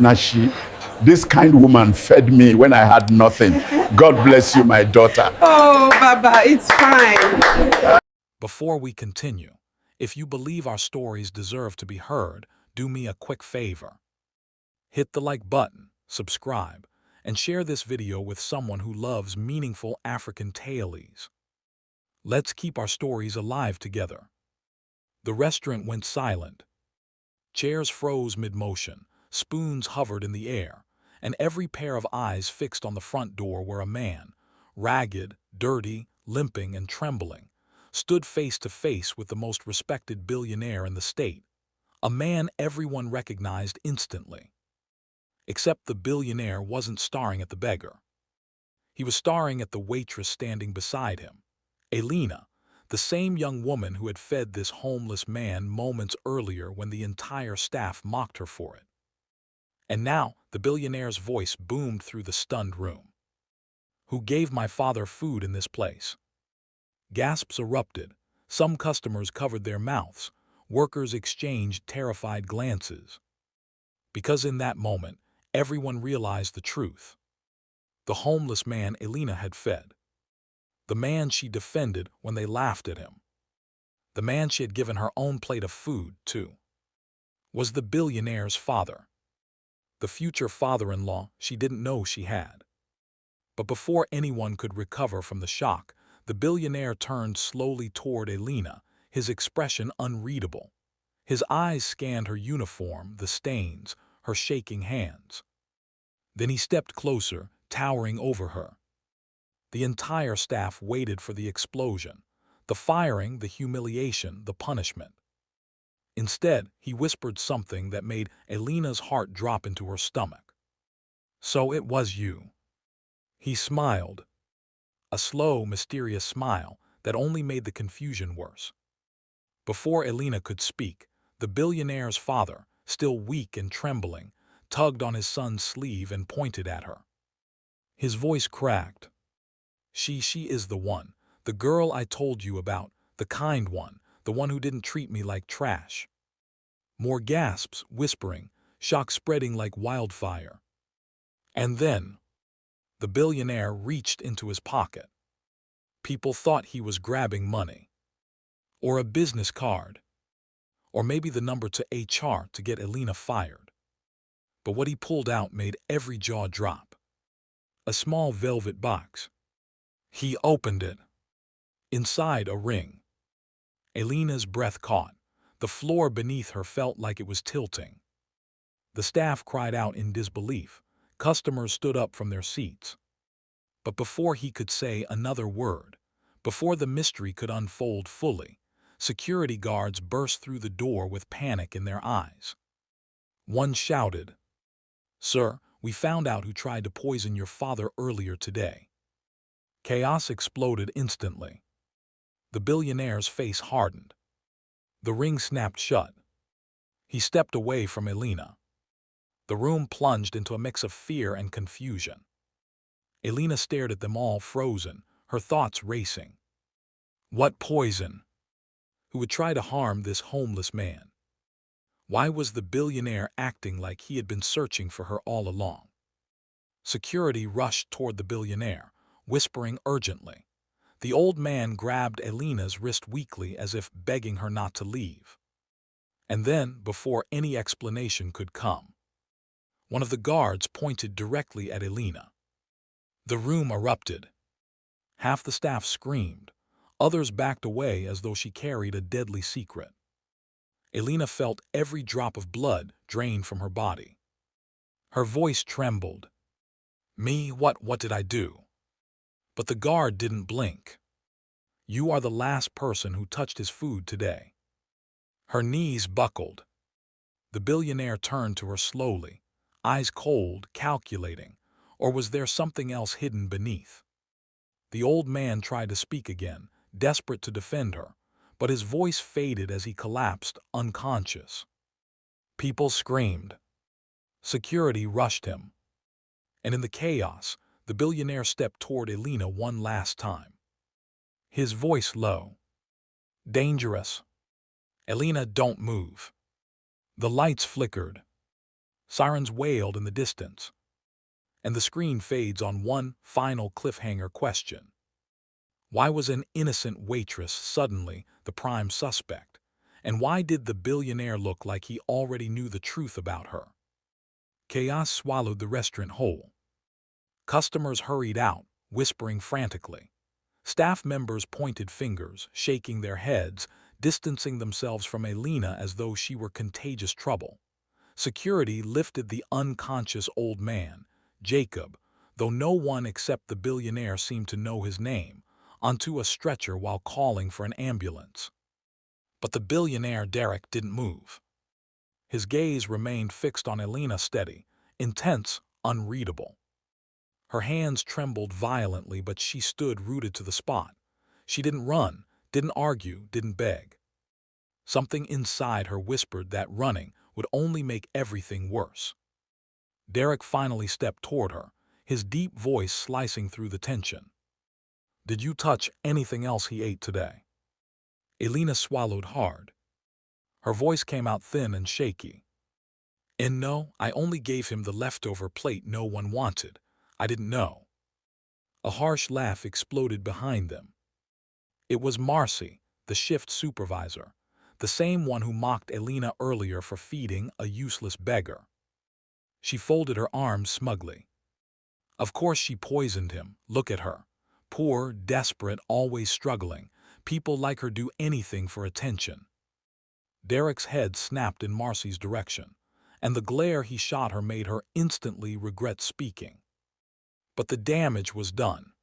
Nashi, this kind woman fed me when I had nothing. God bless you, my daughter. Oh, Baba, it's fine. Before we continue, if you believe our stories deserve to be heard, do me a quick favor. Hit the like button, subscribe, and share this video with someone who loves meaningful African tales. Let's keep our stories alive together. The restaurant went silent. Chairs froze mid-motion, spoons hovered in the air, and every pair of eyes fixed on the front door where a man, ragged, dirty, limping, and trembling, stood face to face with the most respected billionaire in the state, a man everyone recognized instantly. Except the billionaire wasn't staring at the beggar. He was staring at the waitress standing beside him, Alina, the same young woman who had fed this homeless man moments earlier when the entire staff mocked her for it. And now the billionaire's voice boomed through the stunned room. "Who gave my father food in this place?" Gasps erupted. Some customers covered their mouths. Workers exchanged terrified glances. Because in that moment, everyone realized the truth. The homeless man Alina had fed. The man she defended when they laughed at him. The man she had given her own plate of food to. Was the billionaire's father. The future father-in-law she didn't know she had. But before anyone could recover from the shock, the billionaire turned slowly toward Alina, his expression unreadable. His eyes scanned her uniform, the stains, her shaking hands. Then he stepped closer, towering over her. The entire staff waited for the explosion, the firing, the humiliation, the punishment. Instead, he whispered something that made Alina's heart drop into her stomach. "So it was you." He smiled, a slow, mysterious smile that only made the confusion worse. Before Alina could speak, the billionaire's father, still weak and trembling, tugged on his son's sleeve and pointed at her. His voice cracked. She is the one, the girl I told you about, the kind one, the one who didn't treat me like trash." More gasps, whispering, shock spreading like wildfire. And then, the billionaire reached into his pocket. People thought he was grabbing money. Or a business card. Or maybe the number to HR to get Alina fired. But what he pulled out made every jaw drop. A small velvet box. He opened it. Inside, a ring. Alina's breath caught. The floor beneath her felt like it was tilting. The staff cried out in disbelief. Customers stood up from their seats. But before he could say another word, before the mystery could unfold fully, security guards burst through the door with panic in their eyes. One shouted, "Sir, we found out who tried to poison your father earlier today." Chaos exploded instantly. The billionaire's face hardened. The ring snapped shut. He stepped away from Alina. The room plunged into a mix of fear and confusion. Alina stared at them all frozen, her thoughts racing. What poison? Who would try to harm this homeless man? Why was the billionaire acting like he had been searching for her all along? Security rushed toward the billionaire, whispering urgently. The old man grabbed Alina's wrist weakly as if begging her not to leave. And then, before any explanation could come, one of the guards pointed directly at Alina. The room erupted. Half the staff screamed. Others backed away as though she carried a deadly secret. Alina felt every drop of blood drain from her body. Her voice trembled. "Me, what did I do?" But the guard didn't blink. "You are the last person who touched his food today." Her knees buckled. The billionaire turned to her slowly, eyes cold, calculating, or was there something else hidden beneath? The old man tried to speak again, desperate to defend her, but his voice faded as he collapsed, unconscious. People screamed. Security rushed him. And in the chaos, the billionaire stepped toward Alina one last time. His voice low. "Dangerous. Alina, don't move." The lights flickered. Sirens wailed in the distance, and the screen fades on one final cliffhanger question. Why was an innocent waitress suddenly the prime suspect? And why did the billionaire look like he already knew the truth about her? Chaos swallowed the restaurant whole. Customers hurried out, whispering frantically. Staff members pointed fingers, shaking their heads, distancing themselves from Alina as though she were contagious trouble. Security lifted the unconscious old man, Jacob, though no one except the billionaire seemed to know his name, onto a stretcher while calling for an ambulance. But the billionaire Derek didn't move. His gaze remained fixed on Alina, steady, intense, unreadable. Her hands trembled violently, but she stood rooted to the spot. She didn't run, didn't argue, didn't beg. Something inside her whispered that running would only make everything worse. Derek finally stepped toward her, his deep voice slicing through the tension. "Did you touch anything else he ate today?" Alina swallowed hard. Her voice came out thin and shaky. "And no, I only gave him the leftover plate no one wanted. I didn't know." A harsh laugh exploded behind them. It was Marcy, the shift supervisor, the same one who mocked Alina earlier for feeding a useless beggar. She folded her arms smugly. Of course she poisoned him. Look at her. Poor, desperate, always struggling. People like her do anything for attention. Derek's head snapped in Marcy's direction, and the glare he shot her made her instantly regret speaking. But the damage was done.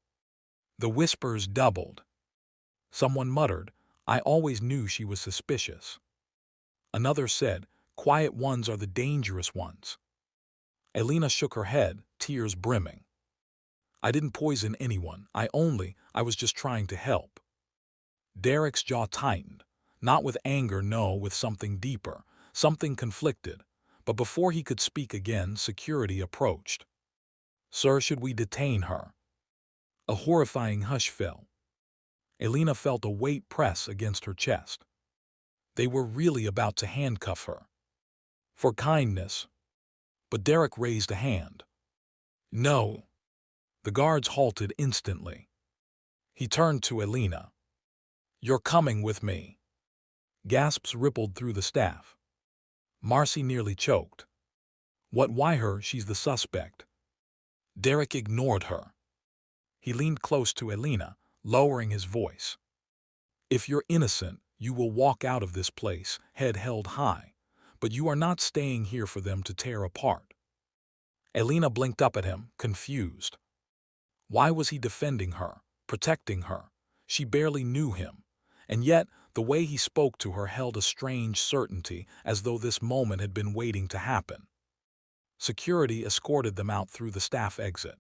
The whispers doubled. Someone muttered, "I always knew she was suspicious." Another said, "Quiet ones are the dangerous ones." Alina shook her head, tears brimming. "I didn't poison anyone. I was just trying to help." Derek's jaw tightened, not with anger, no, with something deeper, something conflicted. But before he could speak again, security approached. "Sir, should we detain her?" A horrifying hush fell. Alina felt a weight press against her chest. They were really about to handcuff her. For kindness. But Derek raised a hand. "No." The guards halted instantly. He turned to Alina. "You're coming with me." Gasps rippled through the staff. Marcy nearly choked. "What, why her? She's the suspect." Derek ignored her. He leaned close to Alina, lowering his voice. "If you're innocent, you will walk out of this place, head held high. But you are not staying here for them to tear apart." Alina blinked up at him, confused. Why was he defending her, protecting her? She barely knew him. And yet, the way he spoke to her held a strange certainty, as though this moment had been waiting to happen. Security escorted them out through the staff exit.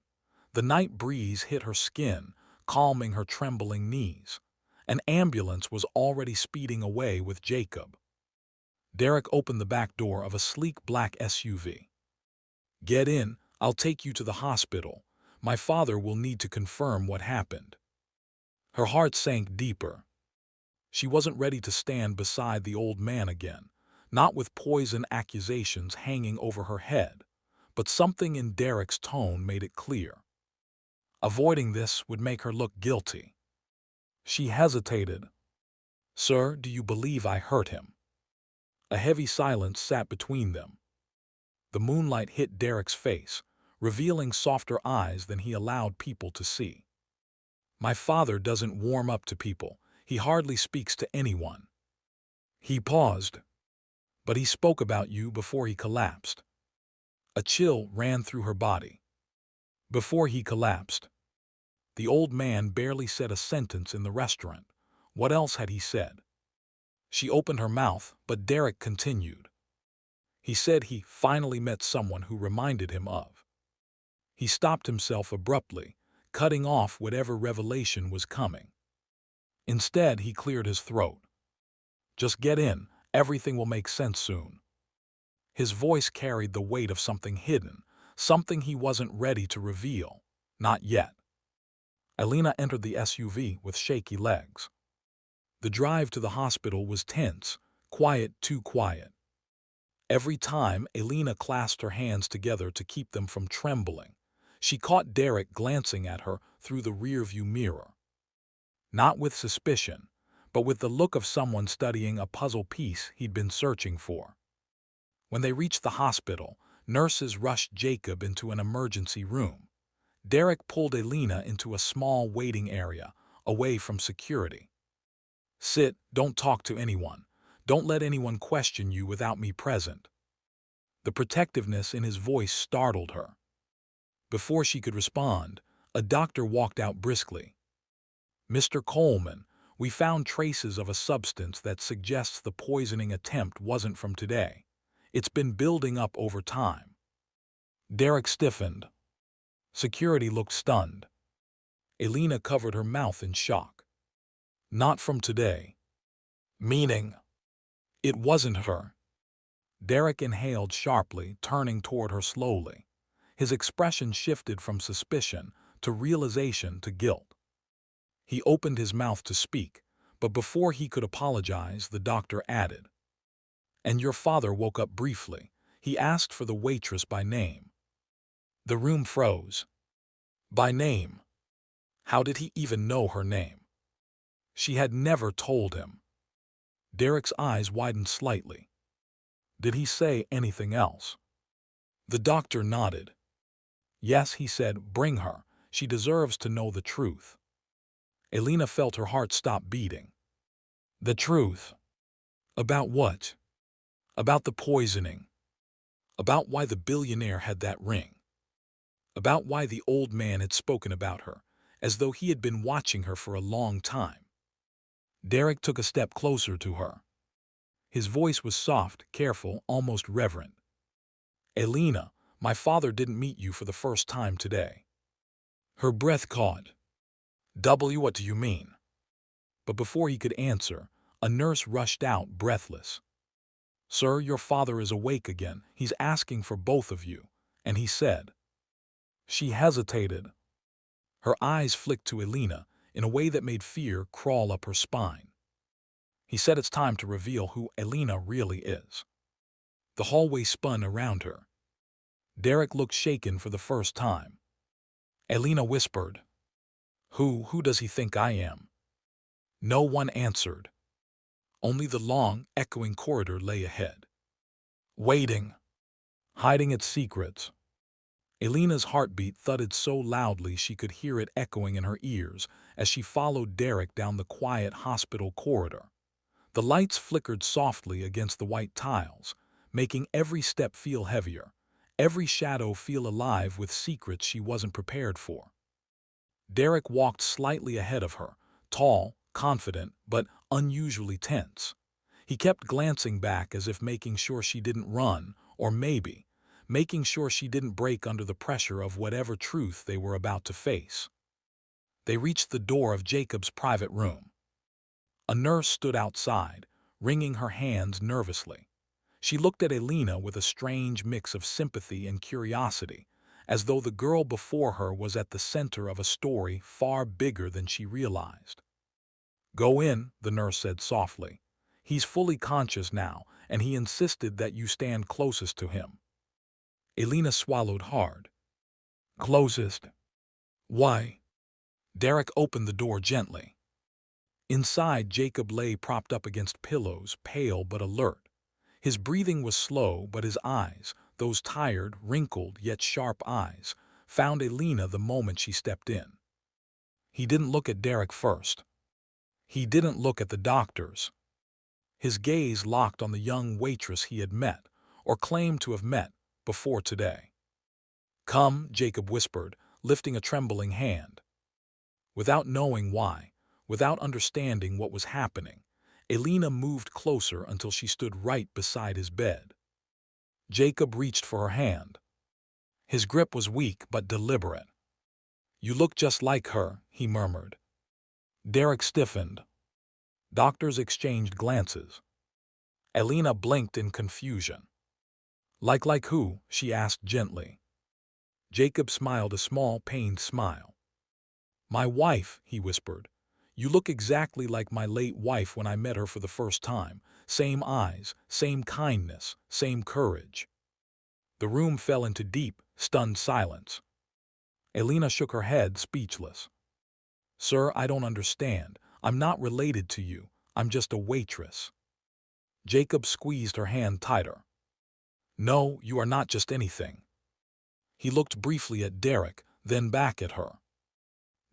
The night breeze hit her skin, calming her trembling knees. An ambulance was already speeding away with Jacob. Derek opened the back door of a sleek black SUV. "Get in, I'll take you to the hospital. My father will need to confirm what happened." Her heart sank deeper. She wasn't ready to stand beside the old man again, not with poison accusations hanging over her head. But something in Derek's tone made it clear. Avoiding this would make her look guilty. She hesitated. "Sir, do you believe I hurt him?" A heavy silence sat between them. The moonlight hit Derek's face, revealing softer eyes than he allowed people to see. "My father doesn't warm up to people. He hardly speaks to anyone." He paused. "But he spoke about you before he collapsed." A chill ran through her body. Before he collapsed. The old man barely said a sentence in the restaurant. What else had he said? She opened her mouth, but Derek continued. He said he finally met someone who reminded him of. He stopped himself abruptly, cutting off whatever revelation was coming. Instead, he cleared his throat. "Just get in, everything will make sense soon." His voice carried the weight of something hidden, something he wasn't ready to reveal. Not yet. Alina entered the SUV with shaky legs. The drive to the hospital was tense, quiet, too quiet. Every time, Alina clasped her hands together to keep them from trembling. She caught Derek glancing at her through the rearview mirror. Not with suspicion, but with the look of someone studying a puzzle piece he'd been searching for. When they reached the hospital, nurses rushed Jacob into an emergency room. Derek pulled Alina into a small waiting area, away from security. "Sit, don't talk to anyone. Don't let anyone question you without me present." The protectiveness in his voice startled her. Before she could respond, a doctor walked out briskly. "Mr. Coleman, we found traces of a substance that suggests the poisoning attempt wasn't from today. It's been building up over time." Derek stiffened. Security looked stunned. Alina covered her mouth in shock. "Not from today." "Meaning?" "It wasn't her." Derek inhaled sharply, turning toward her slowly. His expression shifted from suspicion to realization to guilt. He opened his mouth to speak, but before he could apologize, the doctor added, "And your father woke up briefly. He asked for the waitress by name." The room froze. By name? How did he even know her name? She had never told him. Derek's eyes widened slightly. Did he say anything else? The doctor nodded. "Yes," he said, "bring her. She deserves to know the truth." Alina felt her heart stop beating. The truth? About what? About the poisoning. About why the billionaire had that ring. About why the old man had spoken about her, as though he had been watching her for a long time. Derek took a step closer to her. His voice was soft, careful, almost reverent. "Alina, my father didn't meet you for the first time today." Her breath caught. What do you mean?" But before he could answer, a nurse rushed out, breathless. "Sir, your father is awake again. He's asking for both of you." And he said. She hesitated. Her eyes flicked to Alina in a way that made fear crawl up her spine. He said it's time to reveal who Alina really is. The hallway spun around her. Derek looked shaken for the first time. Alina whispered, Who does he think I am?" No one answered. Only the long, echoing corridor lay ahead. Waiting. Hiding its secrets. Alina's heartbeat thudded so loudly she could hear it echoing in her ears as she followed Derek down the quiet hospital corridor. The lights flickered softly against the white tiles, making every step feel heavier, every shadow feel alive with secrets she wasn't prepared for. Derek walked slightly ahead of her, tall, confident, but unusually tense. He kept glancing back as if making sure she didn't run, or maybe making sure she didn't break under the pressure of whatever truth they were about to face. They reached the door of Jacob's private room. A nurse stood outside, wringing her hands nervously. She looked at Alina with a strange mix of sympathy and curiosity, as though the girl before her was at the center of a story far bigger than she realized. "Go in," the nurse said softly. "He's fully conscious now, and he insisted that you stand closest to him." Alina swallowed hard. "Closest? Why?" Derek opened the door gently. Inside, Jacob lay propped up against pillows, pale but alert. His breathing was slow, but his eyes, those tired, wrinkled, yet sharp eyes, found Alina the moment she stepped in. He didn't look at Derek first. He didn't look at the doctors. His gaze locked on the young waitress he had met, or claimed to have met, before today. "Come," Jacob whispered, lifting a trembling hand. Without knowing why, without understanding what was happening, Alina moved closer until she stood right beside his bed. Jacob reached for her hand. His grip was weak but deliberate. "You look just like her," he murmured. Derek stiffened. Doctors exchanged glances. Alina blinked in confusion. Like who?" she asked gently. Jacob smiled a small, pained smile. "My wife," he whispered. You look exactly like my late wife when I met her for the first time. Same eyes, same kindness, same courage. The room fell into deep, stunned silence. Alina shook her head, speechless. Sir, I don't understand. I'm not related to you. I'm just a waitress. Jacob squeezed her hand tighter. No, you are not just anything. He looked briefly at Derek, then back at her.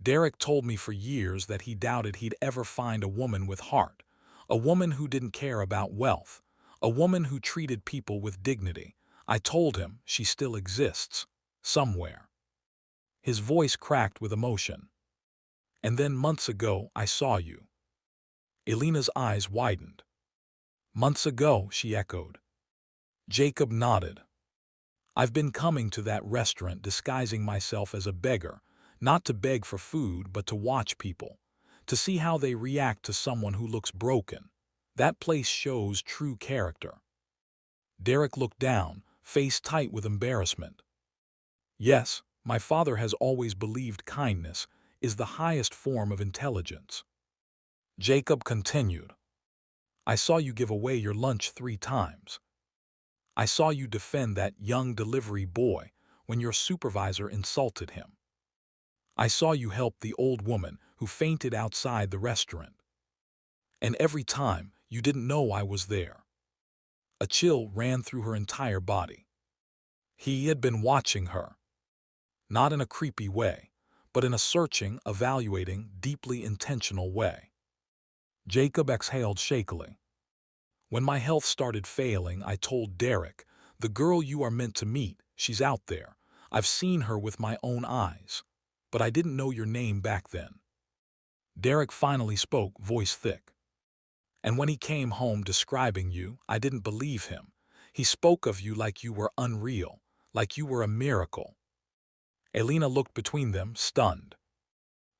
Derek told me for years that he doubted he'd ever find a woman with heart, a woman who didn't care about wealth, a woman who treated people with dignity. I told him she still exists, somewhere. His voice cracked with emotion. And then months ago, I saw you. Alina's eyes widened. Months ago, she echoed. Jacob nodded. I've been coming to that restaurant disguising myself as a beggar, not to beg for food but to watch people, to see how they react to someone who looks broken. That place shows true character. Derek looked down, face tight with embarrassment. Yes, my father has always believed kindness is the highest form of intelligence. Jacob continued. I saw you give away your lunch 3 times. I saw you defend that young delivery boy when your supervisor insulted him. I saw you help the old woman who fainted outside the restaurant. And every time, you didn't know I was there. A chill ran through her entire body. He had been watching her. Not in a creepy way, but in a searching, evaluating, deeply intentional way. Jacob exhaled shakily. When my health started failing, I told Derek, the girl you are meant to meet, she's out there. I've seen her with my own eyes. But I didn't know your name back then. Derek finally spoke, voice thick. And when he came home describing you, I didn't believe him. He spoke of you like you were unreal, like you were a miracle. Alina looked between them, stunned.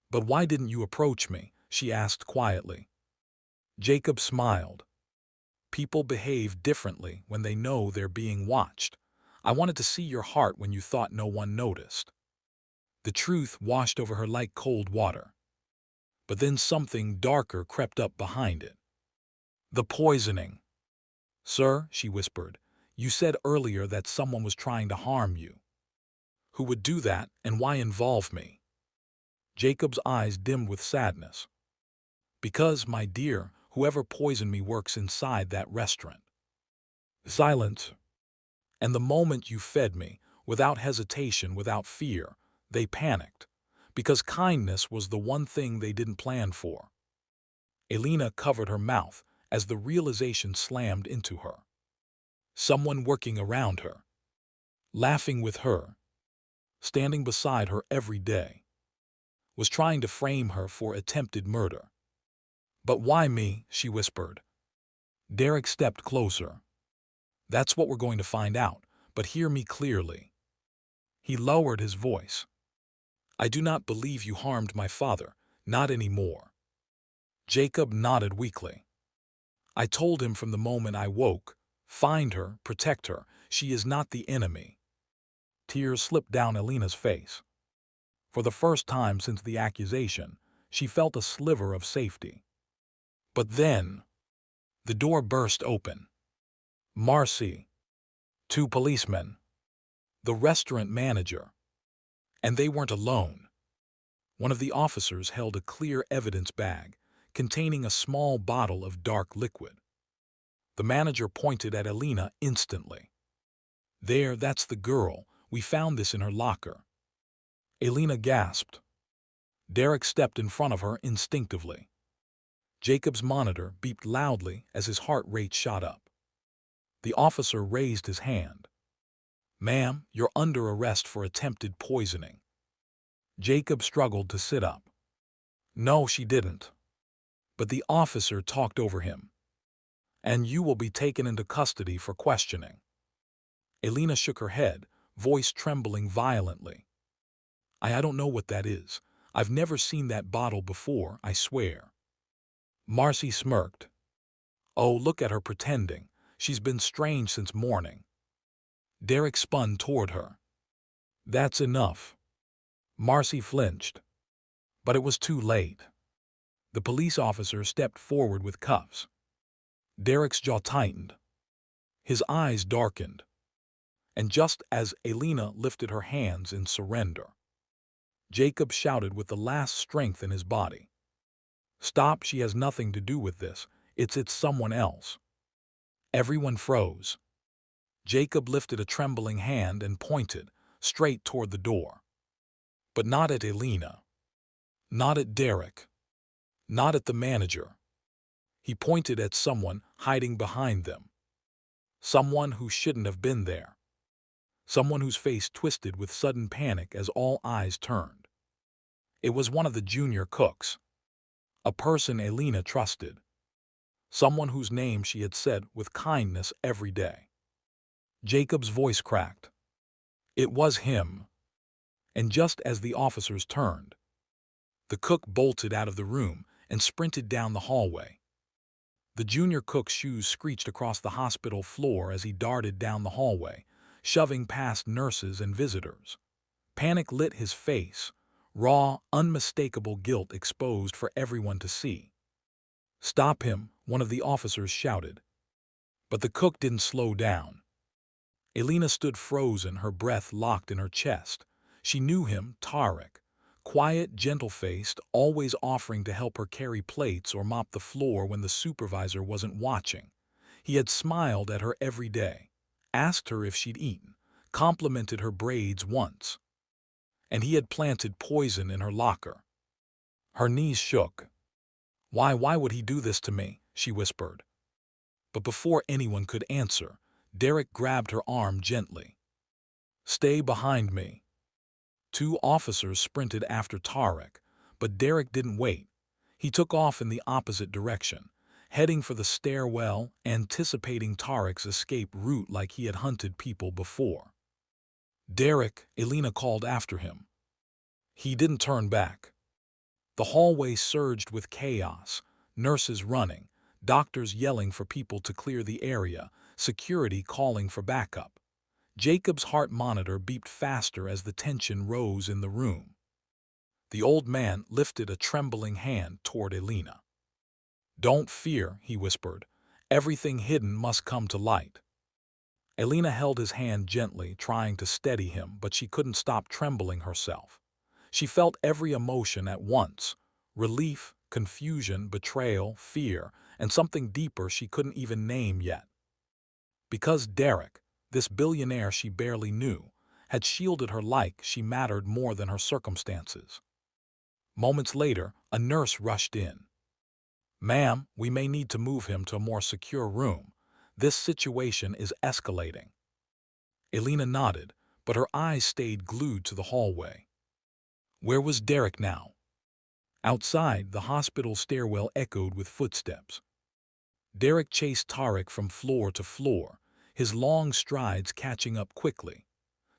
But why didn't you approach me? She asked quietly. Jacob smiled. People behave differently when they know they're being watched. I wanted to see your heart when you thought no one noticed. The truth washed over her like cold water. But then something darker crept up behind it. The poisoning. Sir, she whispered, you said earlier that someone was trying to harm you. Who would do that, and why involve me? Jacob's eyes dimmed with sadness. Because, my dear, whoever poisoned me works inside that restaurant. Silence. And the moment you fed me, without hesitation, without fear, they panicked. Because kindness was the one thing they didn't plan for. Alina covered her mouth as the realization slammed into her. Someone working around her, laughing with her, standing beside her every day, was trying to frame her for attempted murder. But why me? She whispered. Derek stepped closer. That's what we're going to find out, but hear me clearly. He lowered his voice. I do not believe you harmed my father, not anymore. Jacob nodded weakly. I told him from the moment I woke, find her, protect her, she is not the enemy. Tears slipped down Alina's face. For the first time since the accusation, she felt a sliver of safety. But then, the door burst open. Marcy, 2 policemen, the restaurant manager. And they weren't alone. One of the officers held a clear evidence bag containing a small bottle of dark liquid. The manager pointed at Alina instantly. There, that's the girl. We found this in her locker. Alina gasped. Derek stepped in front of her instinctively. Jacob's monitor beeped loudly as his heart rate shot up. The officer raised his hand. Ma'am, you're under arrest for attempted poisoning. Jacob struggled to sit up. No, she didn't. But the officer talked over him. And you will be taken into custody for questioning. Alina shook her head, voice trembling violently. I don't know what that is. I've never seen that bottle before, I swear. Marcy smirked. Oh, look at her pretending. She's been strange since morning. Derek spun toward her. That's enough. Marcy flinched. But it was too late. The police officer stepped forward with cuffs. Derek's jaw tightened. His eyes darkened. And just as Alina lifted her hands in surrender, Jacob shouted with the last strength in his body, "Stop, she has nothing to do with this. It's someone else." Everyone froze. Jacob lifted a trembling hand and pointed straight toward the door. But not at Alina. Not at Derek. Not at the manager. He pointed at someone hiding behind them. Someone who shouldn't have been there. Someone whose face twisted with sudden panic as all eyes turned. It was one of the junior cooks. A person Alina trusted. Someone whose name she had said with kindness every day. Jacob's voice cracked. It was him. And just as the officers turned, the cook bolted out of the room and sprinted down the hallway. The junior cook's shoes screeched across the hospital floor as he darted down the hallway, shoving past nurses and visitors. Panic lit his face, raw, unmistakable guilt exposed for everyone to see. "Stop him," one of the officers shouted. But the cook didn't slow down. Alina stood frozen, her breath locked in her chest. She knew him, Tarek. Quiet, gentle-faced, always offering to help her carry plates or mop the floor when the supervisor wasn't watching. He had smiled at her every day, asked her if she'd eaten, complimented her braids once. And he had planted poison in her locker. Her knees shook. Why would he do this to me?" she whispered. But before anyone could answer, Derek grabbed her arm gently. "Stay behind me." 2 officers sprinted after Tarek, but Derek didn't wait. He took off in the opposite direction, heading for the stairwell, anticipating Tarek's escape route like he had hunted people before. "Derek," Alina called after him. He didn't turn back. The hallway surged with chaos, nurses running, doctors yelling for people to clear the area, security calling for backup. Jacob's heart monitor beeped faster as the tension rose in the room. The old man lifted a trembling hand toward Alina. "Don't fear," he whispered. "Everything hidden must come to light." Alina held his hand gently, trying to steady him, but she couldn't stop trembling herself. She felt every emotion at once: relief, confusion, betrayal, fear, and something deeper she couldn't even name yet. Because Derek, this billionaire she barely knew, had shielded her like she mattered more than her circumstances. Moments later, a nurse rushed in. "Ma'am, we may need to move him to a more secure room. This situation is escalating." Alina nodded, but her eyes stayed glued to the hallway. Where was Derek now? Outside, the hospital stairwell echoed with footsteps. Derek chased Tarek from floor to floor, his long strides catching up quickly.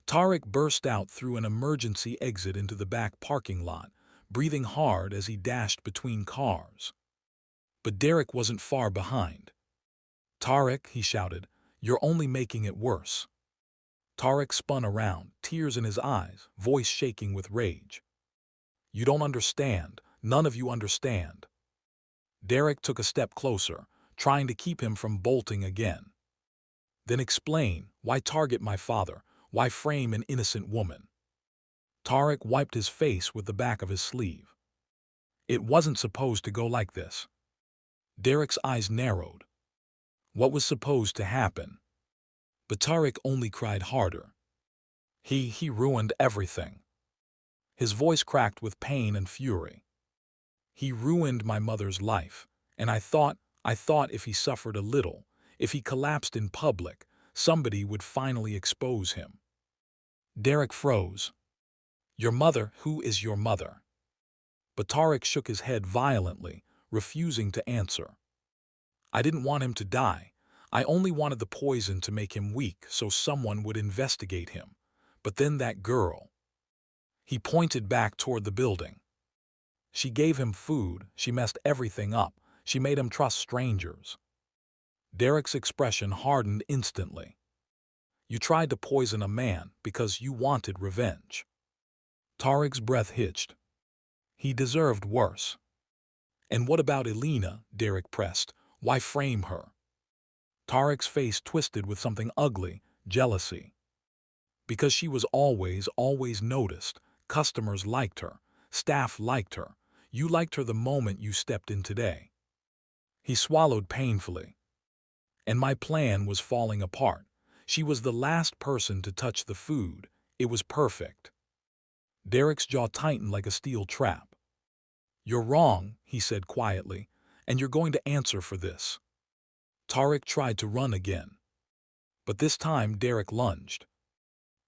Tarek burst out through an emergency exit into the back parking lot, breathing hard as he dashed between cars. But Derek wasn't far behind. "Tarek," he shouted, "you're only making it worse." Tarek spun around, tears in his eyes, voice shaking with rage. "You don't understand. None of you understand." Derek took a step closer, trying to keep him from bolting again. "Then explain. Why target my father? Why frame an innocent woman?" Tarek wiped his face with the back of his sleeve. "It wasn't supposed to go like this." Derek's eyes narrowed. What was supposed to happen? But Tarek only cried harder. He ruined everything." His voice cracked with pain and fury. "He ruined my mother's life, and I thought if he suffered a little, if he collapsed in public, somebody would finally expose him." Derek froze. "Your mother? Who is your mother?" But Tarek shook his head violently, refusing to answer. "I didn't want him to die. I only wanted the poison to make him weak so someone would investigate him. But then that girl." He pointed back toward the building. "She gave him food, she messed everything up, she made him trust strangers." Derek's expression hardened instantly. "You tried to poison a man because you wanted revenge." Tarek's breath hitched. He deserved worse. And what about Alina? Derek pressed. Why frame her? Tarek's face twisted with something ugly, jealousy. Because she was always noticed. Customers liked her. Staff liked her. You liked her the moment you stepped in today. He swallowed painfully. And my plan was falling apart. She was the last person to touch the food. It was perfect. Derek's jaw tightened like a steel trap. You're wrong, he said quietly, and you're going to answer for this. Tarek tried to run again. But this time Derek lunged.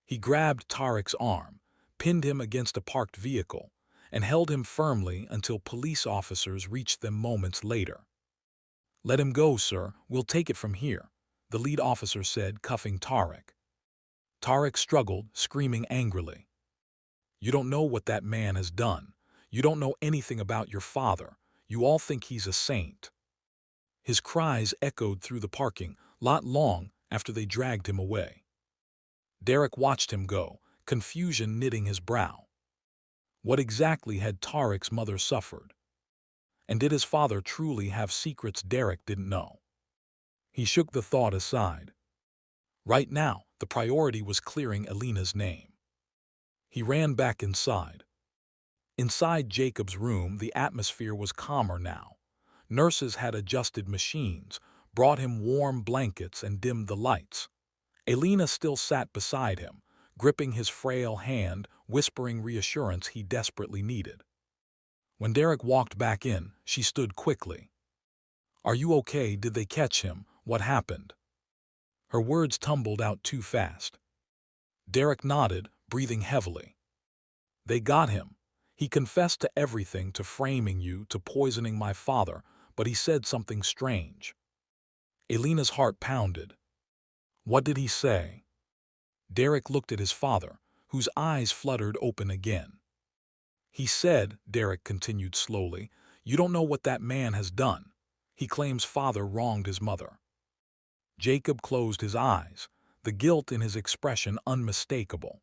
He grabbed Tarek's arm, pinned him against a parked vehicle, and held him firmly until police officers reached them moments later. Let him go, sir. We'll take it from here, the lead officer said, cuffing Tarek. Tarek struggled, screaming angrily. You don't know what that man has done. You don't know anything about your father. You all think he's a saint. His cries echoed through the parking lot long after they dragged him away. Derek watched him go, confusion knitting his brow. What exactly had Tarek's mother suffered? And did his father truly have secrets Derek didn't know? He shook the thought aside. Right now, the priority was clearing Alina's name. He ran back inside. Inside Jacob's room, the atmosphere was calmer now. Nurses had adjusted machines, brought him warm blankets, and dimmed the lights. Alina still sat beside him, gripping his frail hand, whispering reassurance he desperately needed. When Derek walked back in, she stood quickly. Are you okay? Did they catch him? What happened? Her words tumbled out too fast. Derek nodded, breathing heavily. They got him. He confessed to everything, to framing you, to poisoning my father, but he said something strange. Alina's heart pounded. What did he say? Derek looked at his father, whose eyes fluttered open again. He said, Derek continued slowly, you don't know what that man has done. He claims father wronged his mother. Jacob closed his eyes, the guilt in his expression unmistakable.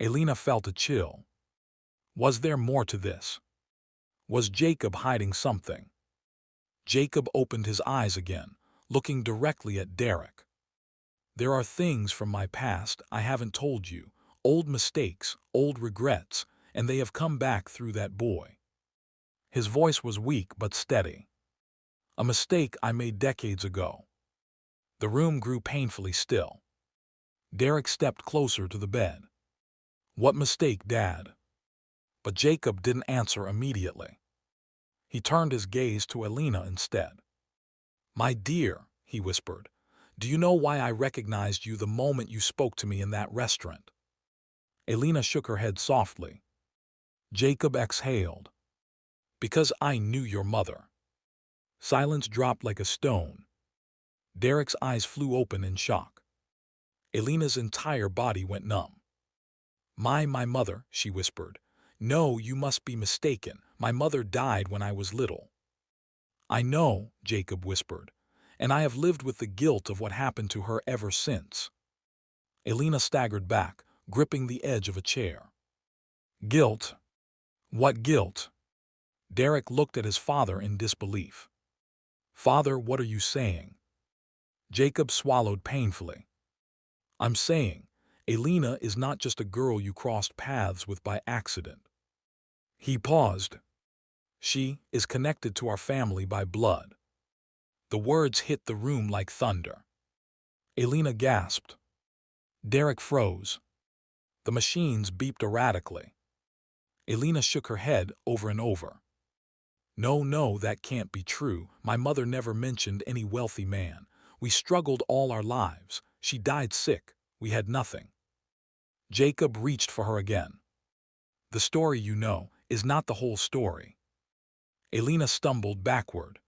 Alina felt a chill. Was there more to this? Was Jacob hiding something? Jacob opened his eyes again, looking directly at Derek. There are things from my past I haven't told you, old mistakes, old regrets, and they have come back through that boy. His voice was weak but steady. A mistake I made decades ago. The room grew painfully still. Derek stepped closer to the bed. What mistake, Dad? But Jacob didn't answer immediately. He turned his gaze to Alina instead. My dear, he whispered, do you know why I recognized you the moment you spoke to me in that restaurant? Alina shook her head softly. Jacob exhaled. Because I knew your mother. Silence dropped like a stone. Derek's eyes flew open in shock. Alina's entire body went numb. My mother, she whispered. No, you must be mistaken. My mother died when I was little. I know, Jacob whispered, and I have lived with the guilt of what happened to her ever since. Alina staggered back, gripping the edge of a chair. Guilt? What guilt? Derek looked at his father in disbelief. Father, what are you saying? Jacob swallowed painfully. I'm saying, Alina is not just a girl you crossed paths with by accident. He paused. She is connected to our family by blood. The words hit the room like thunder. Alina gasped. Derek froze. The machines beeped erratically. Alina shook her head over and over. No, that can't be true. My mother never mentioned any wealthy man. We struggled all our lives. She died sick. We had nothing. Jacob reached for her again. The story you know is not the whole story. Alina stumbled backward.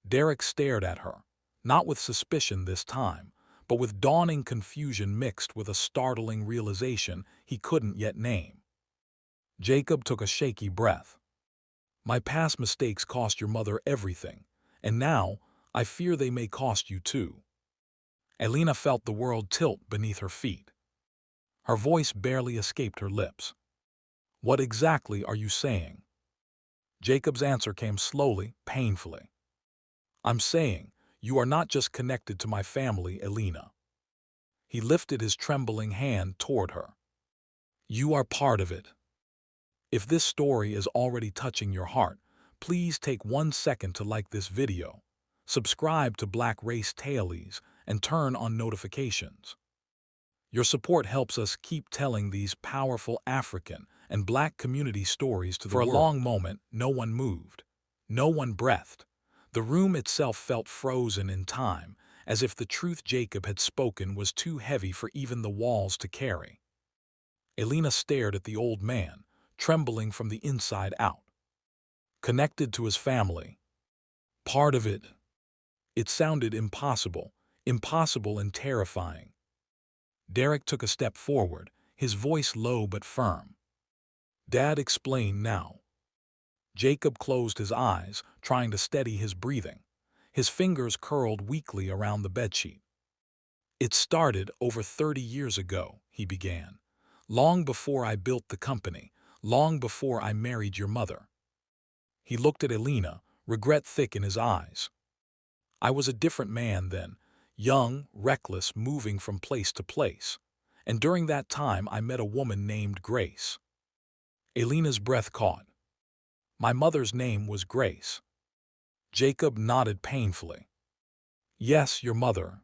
Derek stared at her, not with suspicion this time, but with dawning confusion mixed with a startling realization he couldn't yet name. Jacob took a shaky breath. My past mistakes cost your mother everything, and now I fear they may cost you too. Alina felt the world tilt beneath her feet. Her voice barely escaped her lips. What exactly are you saying? Jacob's answer came slowly, painfully. I'm saying, you are not just connected to my family, Alina. He lifted his trembling hand toward her. You are part of it. If this story is already touching your heart, please take 1 second to like this video, subscribe to Black Race Tales, and turn on notifications. Your support helps us keep telling these powerful African and Black community stories to the world. For a long moment, no one moved. No one breathed. The room itself felt frozen in time, as if the truth Jacob had spoken was too heavy for even the walls to carry. Alina stared at the old man, trembling from the inside out. Connected to his family. Part of it. It sounded impossible, impossible and terrifying. Derek took a step forward, his voice low but firm. Dad, explain now. Jacob closed his eyes, trying to steady his breathing. His fingers curled weakly around the bedsheet. It started over 30 years ago, he began. Long before I built the company, long before I married your mother. He looked at Alina, regret thick in his eyes. I was a different man then, young, reckless, moving from place to place. And during that time I met a woman named Grace. Alina's breath caught. My mother's name was Grace. Jacob nodded painfully. Yes, your mother.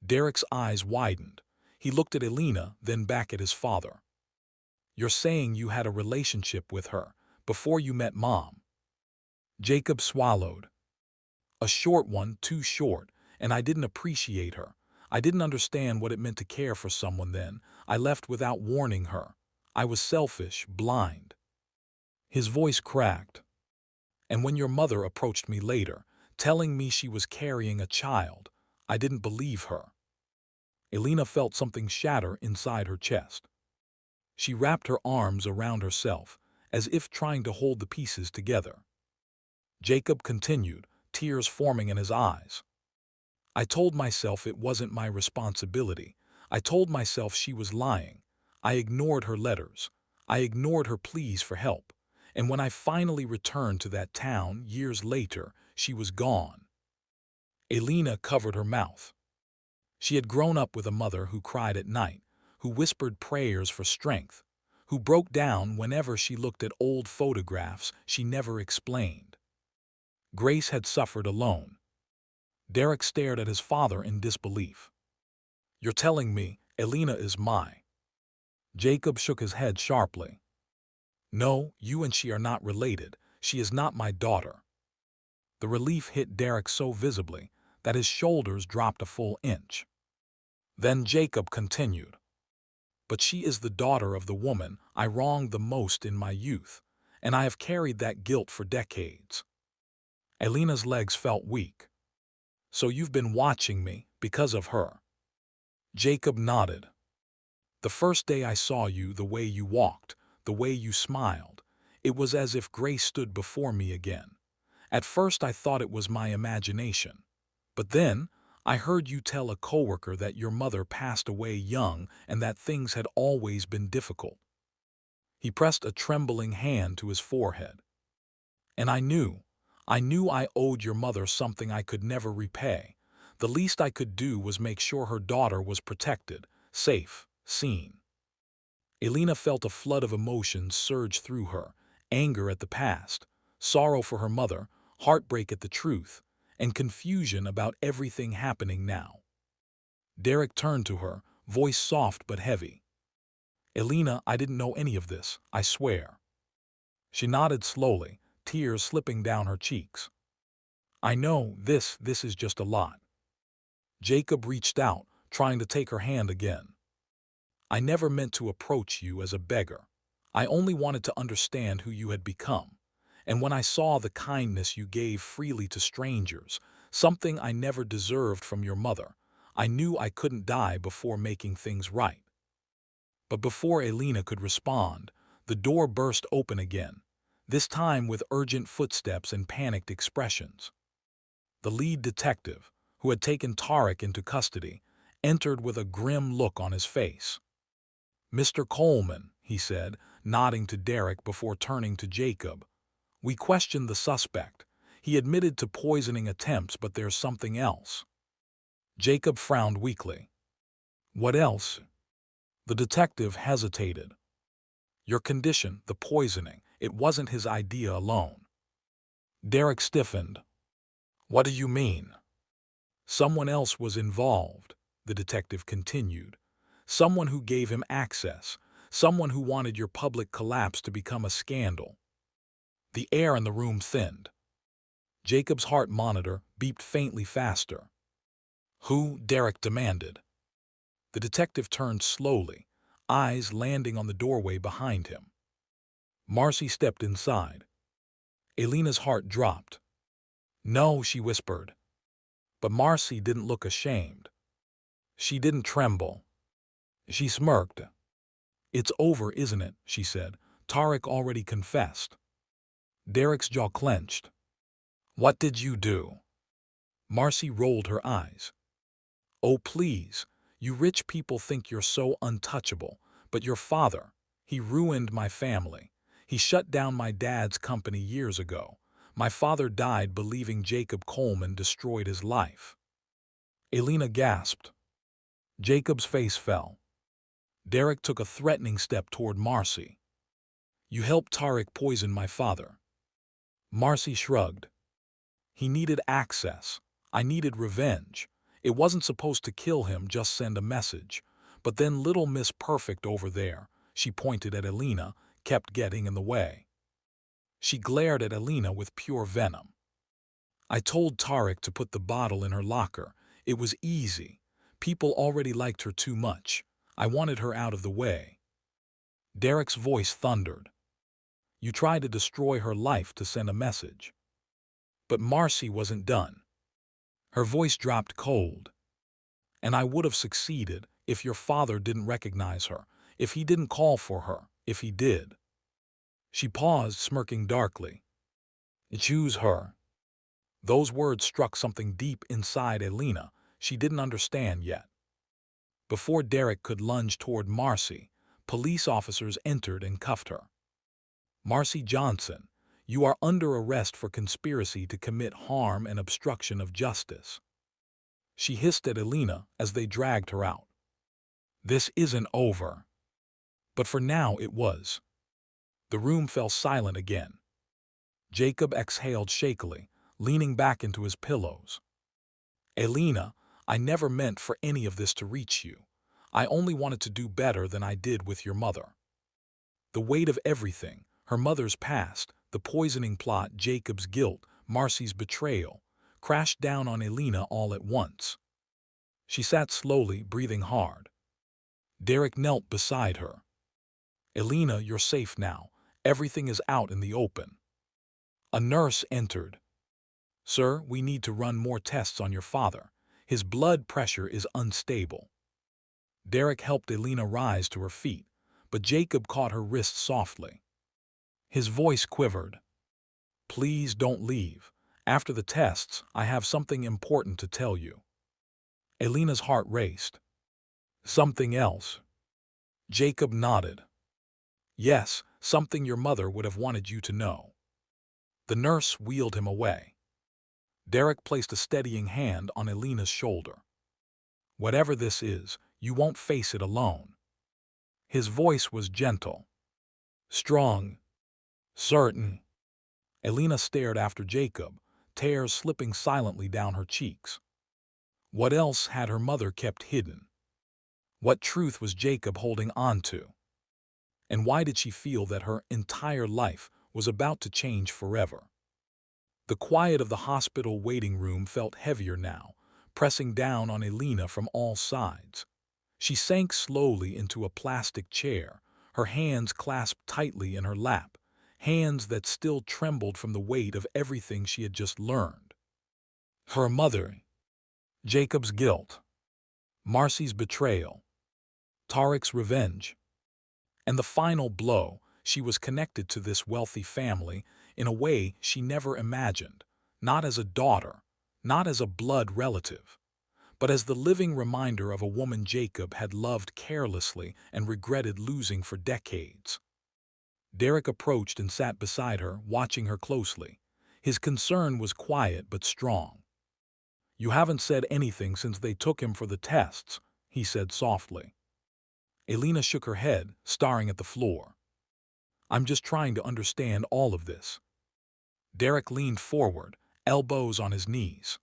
Derek's eyes widened. He looked at Alina, then back at his father. You're saying you had a relationship with her before you met Mom? Jacob swallowed. A short one, too short, and I didn't appreciate her. I didn't understand what it meant to care for someone then. I left without warning her. I was selfish, blind. His voice cracked. And when your mother approached me later, telling me she was carrying a child, I didn't believe her. Alina felt something shatter inside her chest. She wrapped her arms around herself, as if trying to hold the pieces together. Jacob continued, tears forming in his eyes. I told myself it wasn't my responsibility. I told myself she was lying. I ignored her letters. I ignored her pleas for help. And when I finally returned to that town years later, she was gone. Alina covered her mouth. She had grown up with a mother who cried at night, who whispered prayers for strength, who broke down whenever she looked at old photographs she never explained. Grace had suffered alone. Derek stared at his father in disbelief. You're telling me Alina is my... Jacob shook his head sharply. No, you and she are not related. She is not my daughter. The relief hit Derek so visibly that his shoulders dropped a full inch. Then Jacob continued. But she is the daughter of the woman I wronged the most in my youth, and I have carried that guilt for decades. Alina's legs felt weak. So you've been watching me because of her. Jacob nodded. The first day I saw you, the way you walked, the way you smiled, it was as if Grace stood before me again. At first I thought it was my imagination. But then I heard you tell a coworker that your mother passed away young and that things had always been difficult. He pressed a trembling hand to his forehead. And I knew I owed your mother something I could never repay. The least I could do was make sure her daughter was protected, safe, seen. Alina felt a flood of emotions surge through her, anger at the past, sorrow for her mother, heartbreak at the truth, and confusion about everything happening now. Derek turned to her, voice soft but heavy. Alina, I didn't know any of this, I swear. She nodded slowly, tears slipping down her cheeks. I know, this is just a lot. Jacob reached out, trying to take her hand again. I never meant to approach you as a beggar. I only wanted to understand who you had become. And when I saw the kindness you gave freely to strangers, something I never deserved from your mother, I knew I couldn't die before making things right. But before Alina could respond, the door burst open again, this time with urgent footsteps and panicked expressions. The lead detective, who had taken Tarek into custody, entered with a grim look on his face. Mr. Coleman, he said, nodding to Derek before turning to Jacob. We questioned the suspect. He admitted to poisoning attempts, but there's something else. Jacob frowned weakly. What else? The detective hesitated. Your condition, the poisoning, it wasn't his idea alone. Derek stiffened. What do you mean? Someone else was involved, the detective continued. Someone who gave him access. Someone who wanted your public collapse to become a scandal. The air in the room thinned. Jacob's heart monitor beeped faintly faster. Who? Derek demanded. The detective turned slowly, eyes landing on the doorway behind him. Marcy stepped inside. Alina's heart dropped. No, she whispered. But Marcy didn't look ashamed. She didn't tremble. She smirked. It's over, isn't it? She said. Tarek already confessed. Derek's jaw clenched. What did you do? Marcy rolled her eyes. Oh, please. You rich people think you're so untouchable, but your father, he ruined my family. He shut down my dad's company years ago. My father died believing Jacob Coleman destroyed his life. Alina gasped. Jacob's face fell. Derek took a threatening step toward Marcy. You helped Tarek poison my father. Marcy shrugged. He needed access. I needed revenge. It wasn't supposed to kill him, just send a message. But then little Miss Perfect over there, she pointed at Alina, kept getting in the way. She glared at Alina with pure venom. I told Tarek to put the bottle in her locker. It was easy. People already liked her too much. I wanted her out of the way. Derek's voice thundered. You tried to destroy her life to send a message. But Marcy wasn't done. Her voice dropped cold. And I would have succeeded if your father didn't recognize her, if he didn't call for her, if he did. She paused, smirking darkly. Choose her. Those words struck something deep inside Alina she didn't understand yet. Before Derek could lunge toward Marcy, police officers entered and cuffed her. Marcy Johnson, you are under arrest for conspiracy to commit harm and obstruction of justice. She hissed at Alina as they dragged her out. This isn't over. But for now it was. The room fell silent again. Jacob exhaled shakily, leaning back into his pillows. Alina, I never meant for any of this to reach you. I only wanted to do better than I did with your mother. The weight of everything, her mother's past, the poisoning plot, Jacob's guilt, Marcy's betrayal, crashed down on Alina all at once. She sat slowly, breathing hard. Derek knelt beside her. Alina, you're safe now. Everything is out in the open. A nurse entered. Sir, we need to run more tests on your father. His blood pressure is unstable. Derek helped Alina rise to her feet, but Jacob caught her wrist softly. His voice quivered. Please don't leave. After the tests, I have something important to tell you. Alina's heart raced. Something else? Jacob nodded. Yes, something your mother would have wanted you to know. The nurse wheeled him away. Derek placed a steadying hand on Alina's shoulder. Whatever this is, you won't face it alone. His voice was gentle. Strong. Certain. Alina stared after Jacob, tears slipping silently down her cheeks. What else had her mother kept hidden? What truth was Jacob holding on to? And why did she feel that her entire life was about to change forever? The quiet of the hospital waiting room felt heavier now, pressing down on Alina from all sides. She sank slowly into a plastic chair, her hands clasped tightly in her lap, hands that still trembled from the weight of everything she had just learned. Her mother, Jacob's guilt, Marcy's betrayal, Tarek's revenge, and the final blow, she was connected to this wealthy family in a way she never imagined, not as a daughter, not as a blood relative, but as the living reminder of a woman Jacob had loved carelessly and regretted losing for decades. Derek approached and sat beside her, watching her closely. His concern was quiet but strong. "You haven't said anything since they took him for the tests," he said softly. Alina shook her head, staring at the floor. "I'm just trying to understand all of this." Derek leaned forward, elbows on his knees.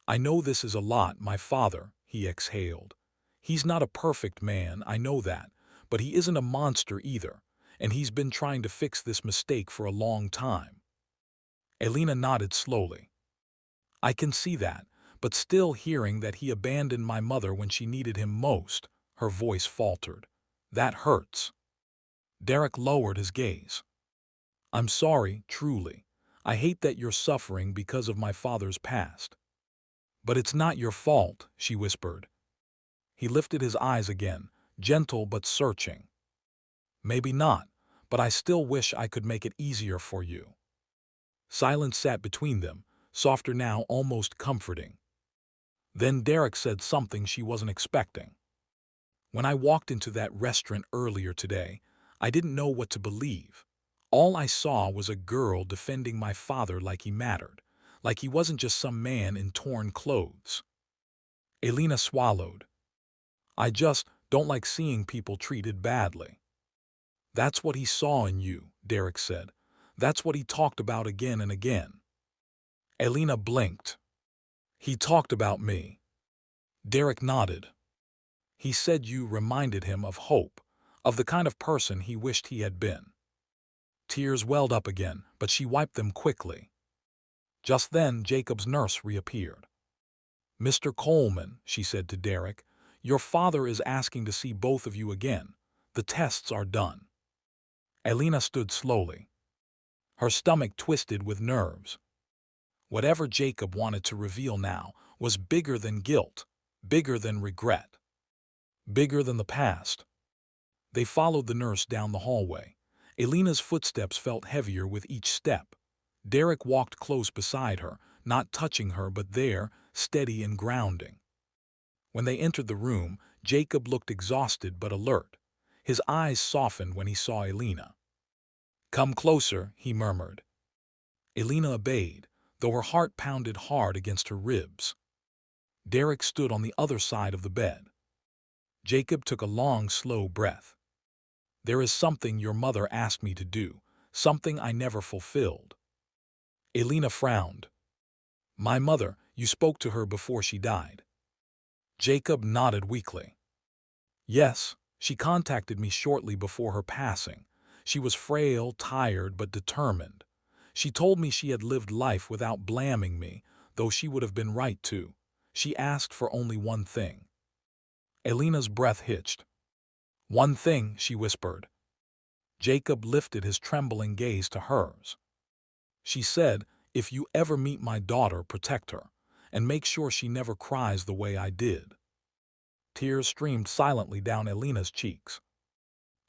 "I know this is a lot, my father," he exhaled. "He's not a perfect man, I know that, but he isn't a monster either, and he's been trying to fix this mistake for a long time." Alina nodded slowly. "I can see that, but still, hearing that he abandoned my mother when she needed him most," her voice faltered. "That hurts." Derek lowered his gaze. "I'm sorry, truly. I hate that you're suffering because of my father's past." "But it's not your fault," she whispered. He lifted his eyes again, gentle but searching. "Maybe not, but I still wish I could make it easier for you." Silence sat between them, softer now, almost comforting. Then Derek said something she wasn't expecting. "When I walked into that restaurant earlier today, I didn't know what to believe. All I saw was a girl defending my father like he mattered, like he wasn't just some man in torn clothes." Alina swallowed. "I just don't like seeing people treated badly." "That's what he saw in you," Derek said. "That's what he talked about again and again." Alina blinked. "He talked about me." Derek nodded. "He said you reminded him of hope, of the kind of person he wished he had been." Tears welled up again, but she wiped them quickly. Just then, Jacob's nurse reappeared. "Mr. Coleman," she said to Derek, "your father is asking to see both of you again. The tests are done." Alina stood slowly. Her stomach twisted with nerves. Whatever Jacob wanted to reveal now was bigger than guilt, bigger than regret, bigger than the past. They followed the nurse down the hallway. Alina's footsteps felt heavier with each step. Derek walked close beside her, not touching her but there, steady and grounding. When they entered the room, Jacob looked exhausted but alert. His eyes softened when he saw Alina. "Come closer," he murmured. Alina obeyed, though her heart pounded hard against her ribs. Derek stood on the other side of the bed. Jacob took a long, slow breath. "There is something your mother asked me to do, something I never fulfilled." Alina frowned. "My mother, you spoke to her before she died?" Jacob nodded weakly. "Yes, she contacted me shortly before her passing. She was frail, tired, but determined. She told me she had lived life without blaming me, though she would have been right to. She asked for only one thing." Alina's breath hitched. "One thing," she whispered. Jacob lifted his trembling gaze to hers. "She said, if you ever meet my daughter, protect her, and make sure she never cries the way I did." Tears streamed silently down Alina's cheeks.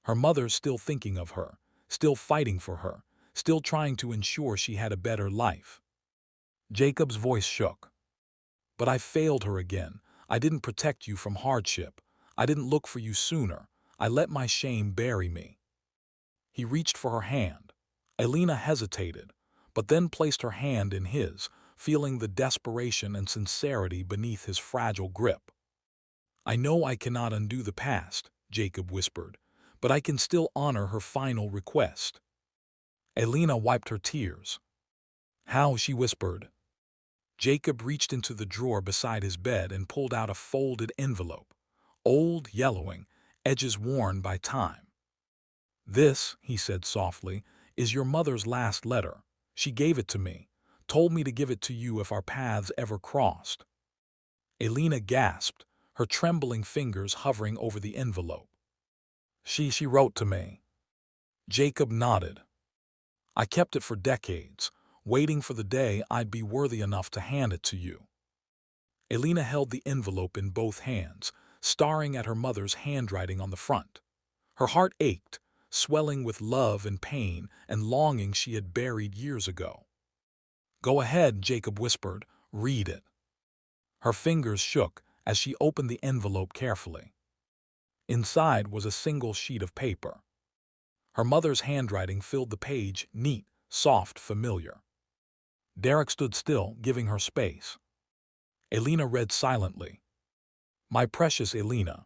Her mother still thinking of her, still fighting for her, still trying to ensure she had a better life. Jacob's voice shook. "But I failed her again. I didn't protect you from hardship. I didn't look for you sooner. I let my shame bury me." He reached for her hand. Alina hesitated, but then placed her hand in his, feeling the desperation and sincerity beneath his fragile grip. "I know I cannot undo the past," Jacob whispered, "but I can still honor her final request." Alina wiped her tears. "How?" she whispered. Jacob reached into the drawer beside his bed and pulled out a folded envelope, old, yellowing, edges worn by time. "This," he said softly, "is your mother's last letter. She gave it to me, told me to give it to you if our paths ever crossed." Alina gasped, her trembling fingers hovering over the envelope. She wrote to me." Jacob nodded. "I kept it for decades, waiting for the day I'd be worthy enough to hand it to you." Alina held the envelope in both hands, staring at her mother's handwriting on the front. Her heart ached, swelling with love and pain and longing she had buried years ago. "Go ahead," Jacob whispered. "Read it." Her fingers shook as she opened the envelope carefully. Inside was a single sheet of paper. Her mother's handwriting filled the page, neat, soft, familiar. Derek stood still, giving her space. Alina read silently. My precious Alina,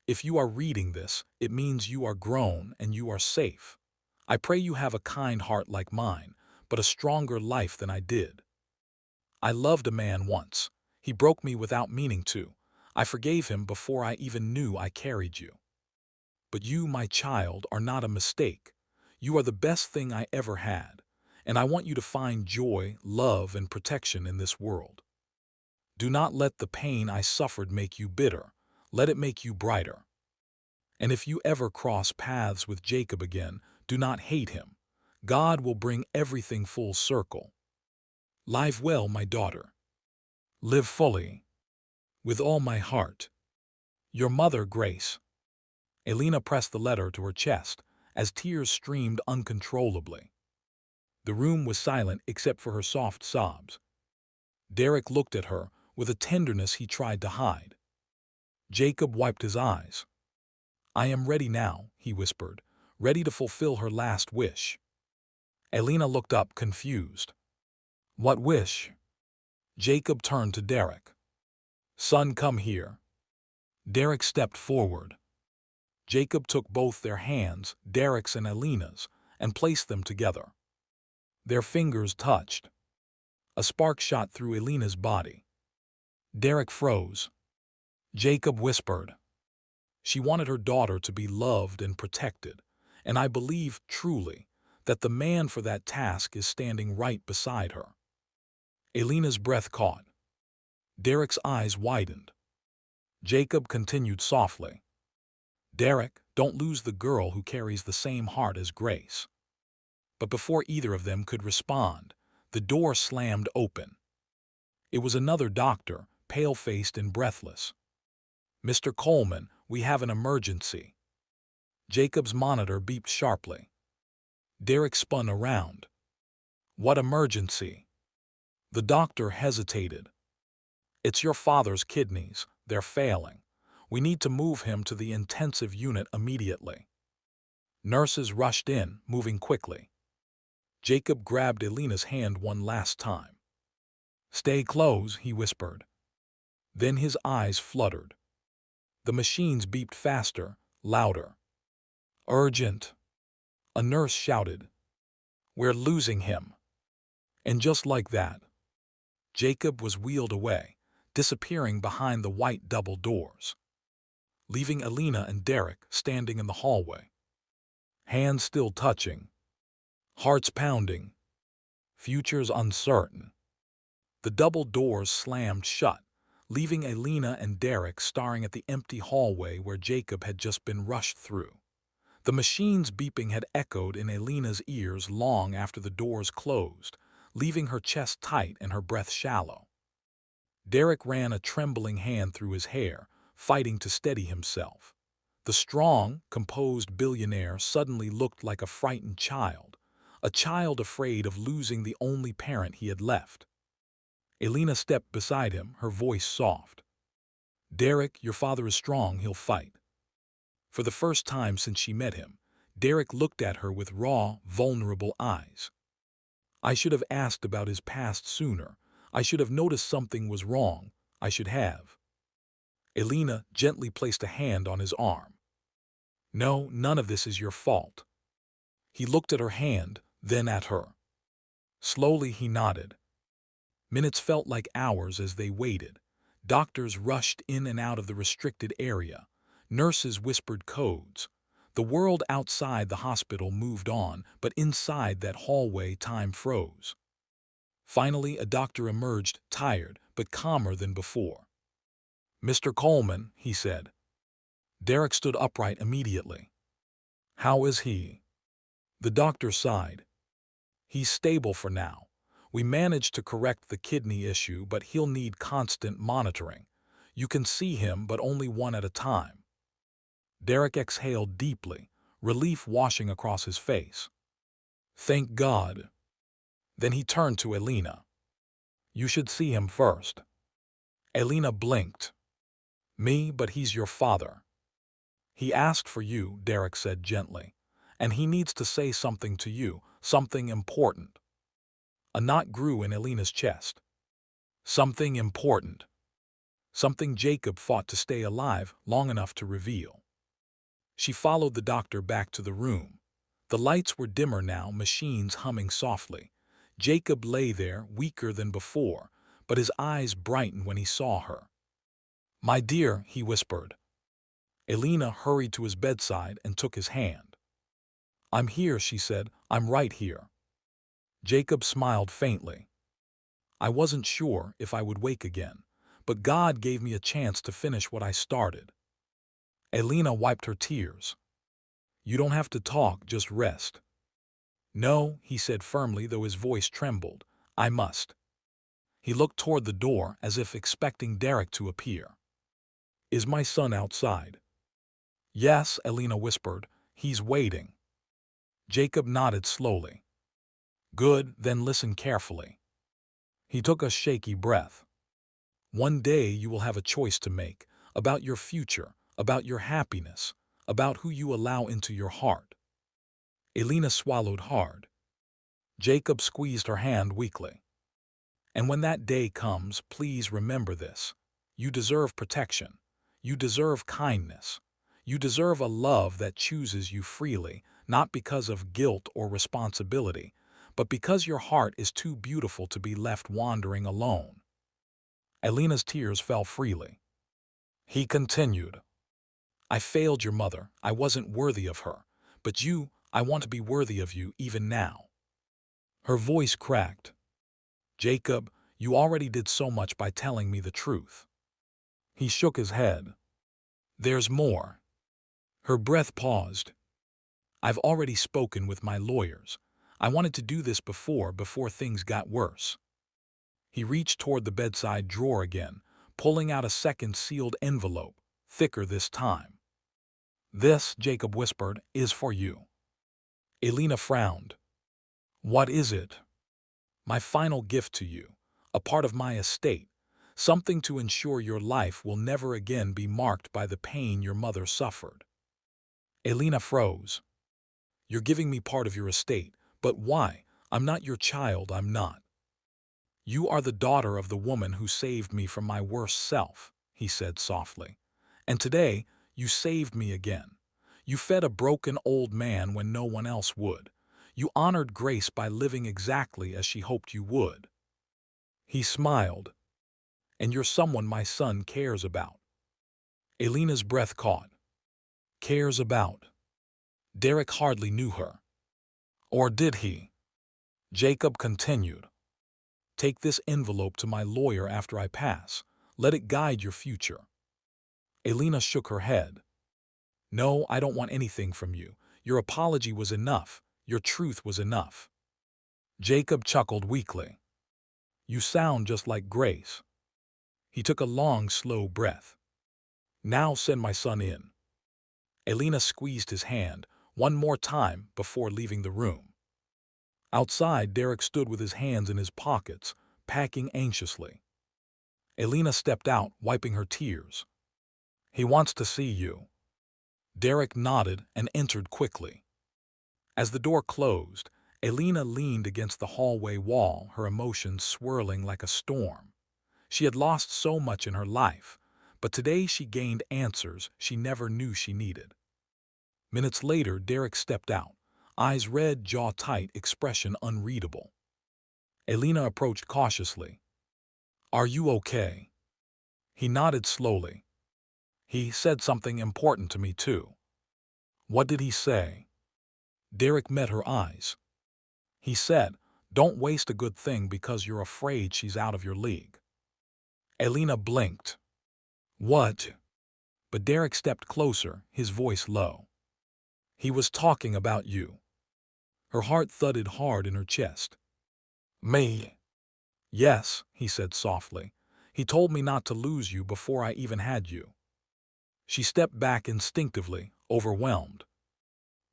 if you are reading this, it means you are grown and you are safe. I pray you have a kind heart like mine, but a stronger life than I did. I loved a man once. He broke me without meaning to. I forgave him before I even knew I carried you. But you, my child, are not a mistake. You are the best thing I ever had, and I want you to find joy, love, and protection in this world. Do not let the pain I suffered make you bitter. Let it make you brighter. And if you ever cross paths with Jacob again, do not hate him. God will bring everything full circle. Live well, my daughter. Live fully. With all my heart. Your mother, Grace. Alina pressed the letter to her chest as tears streamed uncontrollably. The room was silent except for her soft sobs. Derek looked at her with a tenderness he tried to hide. Jacob wiped his eyes. I am ready now, he whispered, ready to fulfill her last wish. Alina looked up, confused. What wish? Jacob turned to Derek. Son, come here. Derek stepped forward. Jacob took both their hands, Derek's and Alina's, and placed them together. Their fingers touched. A spark shot through Alina's body. Derek froze. Jacob whispered. She wanted her daughter to be loved and protected, and I believe, truly, that the man for that task is standing right beside her. Alina's breath caught. Derek's eyes widened. Jacob continued softly. Derek, don't lose the girl who carries the same heart as Grace. But before either of them could respond, the door slammed open. It was another doctor, pale-faced and breathless. Mr. Coleman, we have an emergency. Jacob's monitor beeped sharply. Derek spun around. What emergency? The doctor hesitated. It's your father's kidneys. They're failing. We need to move him to the intensive unit immediately. Nurses rushed in, moving quickly. Jacob grabbed Alina's hand one last time. Stay close, he whispered. Then his eyes fluttered. The machines beeped faster, louder. Urgent! A nurse shouted. We're losing him. And just like that, Jacob was wheeled away, disappearing behind the white double doors, leaving Alina and Derek standing in the hallway. Hands still touching. Hearts pounding. Futures uncertain. The double doors slammed shut, leaving Alina and Derek staring at the empty hallway where Jacob had just been rushed through. The machine's beeping had echoed in Alina's ears long after the doors closed, leaving her chest tight and her breath shallow. Derek ran a trembling hand through his hair, fighting to steady himself. The strong, composed billionaire suddenly looked like a frightened child, a child afraid of losing the only parent he had left. Alina stepped beside him, her voice soft. Derek, your father is strong, he'll fight. For the first time since she met him, Derek looked at her with raw, vulnerable eyes. I should have asked about his past sooner. I should have noticed something was wrong. I should have. Alina gently placed a hand on his arm. No, none of this is your fault. He looked at her hand, then at her. Slowly he nodded. Minutes felt like hours as they waited. Doctors rushed in and out of the restricted area. Nurses whispered codes. The world outside the hospital moved on, but inside that hallway time froze. Finally, a doctor emerged, tired, but calmer than before. Mr. Coleman, he said. Derek stood upright immediately. How is he? The doctor sighed. He's stable for now. We managed to correct the kidney issue, but he'll need constant monitoring. You can see him, but only one at a time. Derek exhaled deeply, relief washing across his face. Thank God. Then he turned to Alina. You should see him first. Alina blinked. Me, but he's your father. He asked for you, Derek said gently, and he needs to say something to you, something important. A knot grew in Alina's chest. Something important. Something Jacob fought to stay alive long enough to reveal. She followed the doctor back to the room. The lights were dimmer now, machines humming softly. Jacob lay there, weaker than before, but his eyes brightened when he saw her. "My dear," he whispered. Alina hurried to his bedside and took his hand. "I'm here," she said. "I'm right here." Jacob smiled faintly. "I wasn't sure if I would wake again, but God gave me a chance to finish what I started." Alina wiped her tears. "You don't have to talk, just rest." "No," he said firmly, though his voice trembled. "I must." He looked toward the door as if expecting Derek to appear. "Is my son outside?" "Yes," Alina whispered. "He's waiting." Jacob nodded slowly. "Good, then listen carefully." He took a shaky breath. "One day you will have a choice to make, about your future, about your happiness, about who you allow into your heart." Alina swallowed hard. Jacob squeezed her hand weakly. "And when that day comes, please remember this. You deserve protection. You deserve kindness. You deserve a love that chooses you freely, not because of guilt or responsibility, but because your heart is too beautiful to be left wandering alone." Alina's tears fell freely. He continued, "I failed your mother. I wasn't worthy of her. But you, I want to be worthy of you even now." Her voice cracked. "Jacob, you already did so much by telling me the truth." He shook his head. "There's more." Her breath paused. "I've already spoken with my lawyers. I wanted to do this before things got worse." He reached toward the bedside drawer again, pulling out a second sealed envelope, thicker this time. "This," Jacob whispered, "is for you." Alina frowned. "What is it?" "My final gift to you, a part of my estate, something to ensure your life will never again be marked by the pain your mother suffered." Alina froze. "You're giving me part of your estate, but why? I'm not your child, I'm not." "You are the daughter of the woman who saved me from my worst self," he said softly. "And today, you saved me again. You fed a broken old man when no one else would. You honored Grace by living exactly as she hoped you would." He smiled. "And you're someone my son cares about." Alina's breath caught. Cares about? Derek hardly knew her. Or did he? Jacob continued. "Take this envelope to my lawyer after I pass. Let it guide your future." Alina shook her head. "No, I don't want anything from you. Your apology was enough. Your truth was enough." Jacob chuckled weakly. "You sound just like Grace." He took a long, slow breath. "Now send my son in." Alina squeezed his hand one more time before leaving the room. Outside, Derek stood with his hands in his pockets, packing anxiously. Alina stepped out, wiping her tears. "He wants to see you." Derek nodded and entered quickly. As the door closed, Alina leaned against the hallway wall, her emotions swirling like a storm. She had lost so much in her life, but today she gained answers she never knew she needed. Minutes later, Derek stepped out, eyes red, jaw tight, expression unreadable. Alina approached cautiously. "Are you okay?" He nodded slowly. "He said something important to me, too." "What did he say?" Derek met her eyes. "He said, don't waste a good thing because you're afraid she's out of your league." Alina blinked. "What?" But Derek stepped closer, his voice low. "He was talking about you." Her heart thudded hard in her chest. "Me?" "Yes," he said softly. "He told me not to lose you before I even had you." She stepped back instinctively, overwhelmed.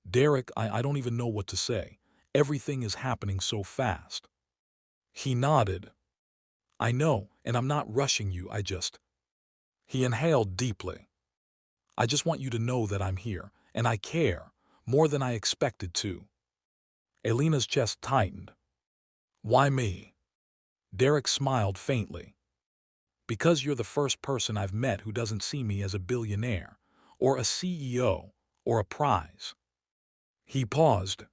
"Derek, I don't even know what to say. Everything is happening so fast." He nodded. "I know, and I'm not rushing you, He inhaled deeply. "I just want you to know that I'm here, and I care, more than I expected to. Alina's chest tightened. Why me? Derek smiled faintly. Because you're the first person I've met who doesn't see me as a billionaire, or a CEO, or a prize. He paused.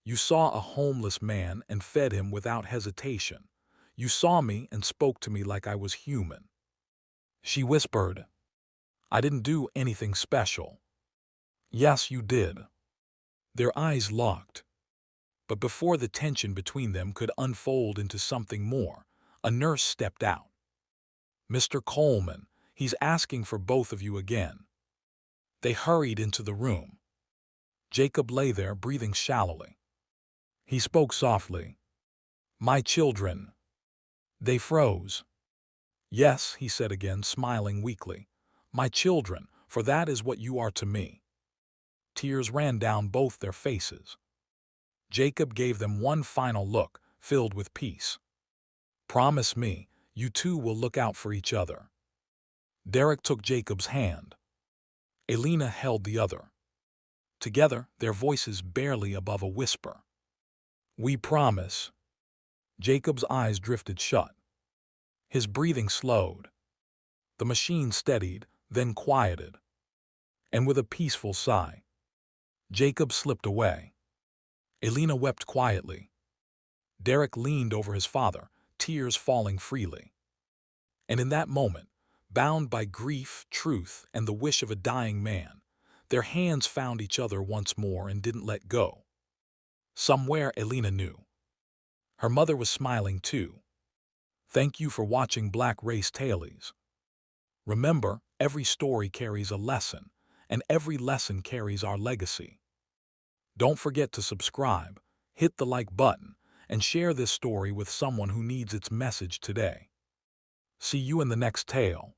You saw a homeless man and fed him without hesitation. You saw me and spoke to me like I was human. She whispered, I didn't do anything special. Yes, you did. Their eyes locked. But before the tension between them could unfold into something more, a nurse stepped out. Mr. Coleman, he's asking for both of you again. They hurried into the room. Jacob lay there breathing shallowly. He spoke softly. My children. They froze. Yes, he said again, smiling weakly. My children, for that is what you are to me. Tears ran down both their faces. Jacob gave them one final look, filled with peace. Promise me, you two will look out for each other. Derek took Jacob's hand. Alina held the other. Together, their voices barely above a whisper. We promise. Jacob's eyes drifted shut. His breathing slowed. The machine steadied, then quieted. And with a peaceful sigh, Jacob slipped away. Alina wept quietly. Derek leaned over his father, tears falling freely. And in that moment, bound by grief, truth, and the wish of a dying man, their hands found each other once more and didn't let go. Somewhere Alina knew. Her mother was smiling too. Thank you for watching Black Race Tales. Remember, every story carries a lesson, and every lesson carries our legacy. Don't forget to subscribe, hit the like button, and share this story with someone who needs its message today. See you in the next tale.